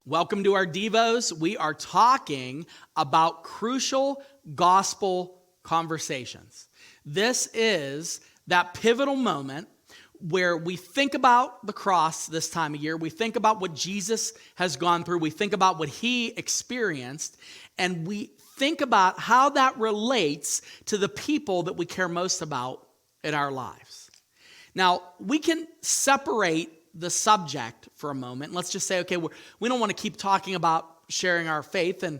Welcome to our Devos. We are talking about crucial gospel conversations. This is that pivotal moment where we think about the cross this time of year. We think about what Jesus has gone through. We think about what he experienced. And we think about how that relates to the people that we care most about in our lives. Now, we can separate the subject for a moment. Let's just say, okay, we don't want to keep talking about sharing our faith, and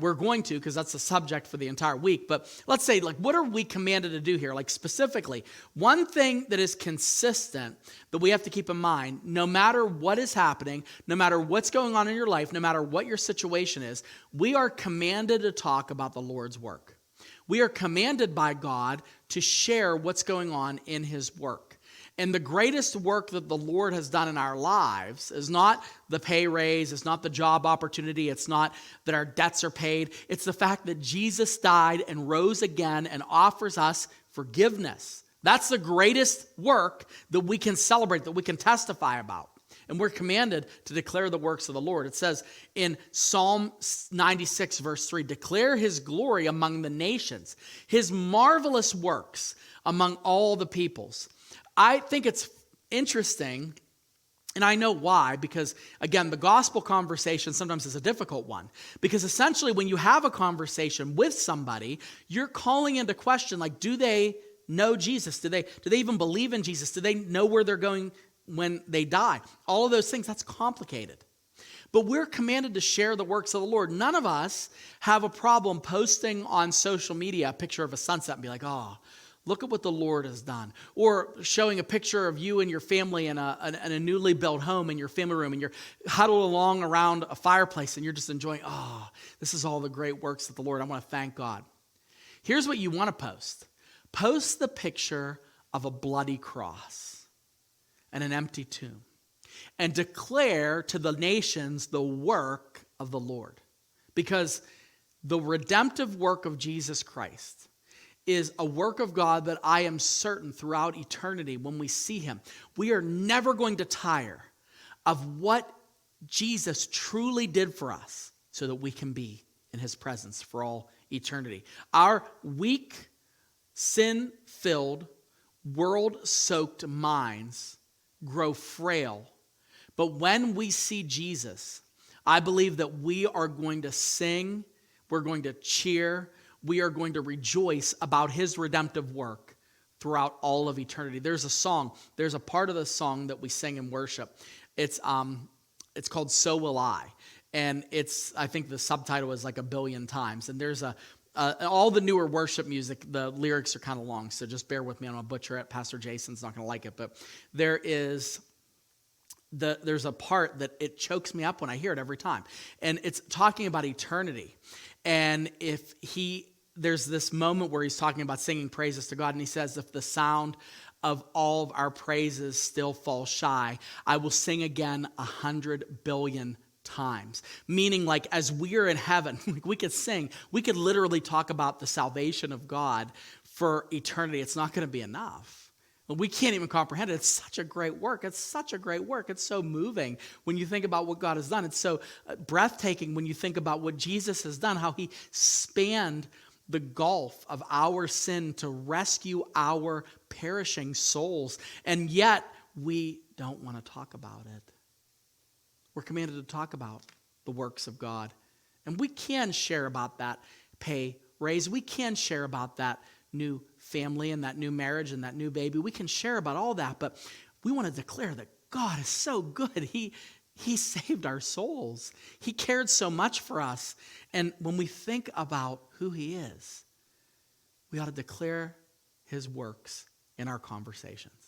we're going to, because that's the subject for the entire week. But let's say, what are we commanded to do here? Specifically, one thing that is consistent that we have to keep in mind, no matter what is happening, no matter what's going on in your life, no matter what your situation is, we are commanded to talk about the Lord's work. We are commanded by God to share what's going on in his work. And the greatest work that the Lord has done in our lives is not the pay raise, it's not the job opportunity, it's not that our debts are paid. It's the fact that Jesus died and rose again and offers us forgiveness. That's the greatest work that we can celebrate, that we can testify about. And we're commanded to declare the works of the Lord. It says in Psalm 96, verse 3, declare his glory among the nations, his marvelous works among all the peoples. I think it's interesting, and I know why, because, again, the gospel conversation sometimes is a difficult one. Because essentially, when you have a conversation with somebody, you're calling into question, do they know Jesus? Do they even believe in Jesus? Do they know where they're going when they die? All of those things, that's complicated. But we're commanded to share the works of the Lord. None of us have a problem posting on social media a picture of a sunset and be like, oh, look at what the Lord has done. Or showing a picture of you and your family in a newly built home in your family room, and you're huddled along around a fireplace and you're just enjoying, this is all the great works of the Lord. I want to thank God. Here's what you want to post. Post the picture of a bloody cross and an empty tomb, and declare to the nations the work of the Lord. Because the redemptive work of Jesus Christ is a work of God that I am certain throughout eternity when we see him, we are never going to tire of what Jesus truly did for us so that we can be in his presence for all eternity. Our weak, sin-filled, world-soaked minds grow frail, but when we see Jesus, I believe that we are going to sing, we're going to cheer, we are going to rejoice about his redemptive work throughout all of eternity. There's a part of the song that we sing in worship. It's called So Will I. And I think the subtitle is 1 billion times. And there's all the newer worship music, the lyrics are kind of long, so just bear with me. I'm going to butcher it. Pastor Jason's not going to like it. But there's a part that it chokes me up when I hear it every time. And it's talking about eternity. And there's this moment where he's talking about singing praises to God, and he says, if the sound of all of our praises still falls shy, I will sing again 100 billion times. Meaning, as we are in heaven, we could sing, we could literally talk about the salvation of God for eternity. It's not going to be enough. We can't even comprehend it. It's such a great work. It's such a great work. It's so moving when you think about what God has done. It's so breathtaking when you think about what Jesus has done, how he spanned the gulf of our sin to rescue our perishing souls. And yet, we don't want to talk about it. We're commanded to talk about the works of God. And we can share about that pay raise. We can share about that new family and that new marriage and that new baby. We can share about all that, but we want to declare that God is so good. He saved our souls. He cared so much for us. And when we think about who he is, we ought to declare his works in our conversations.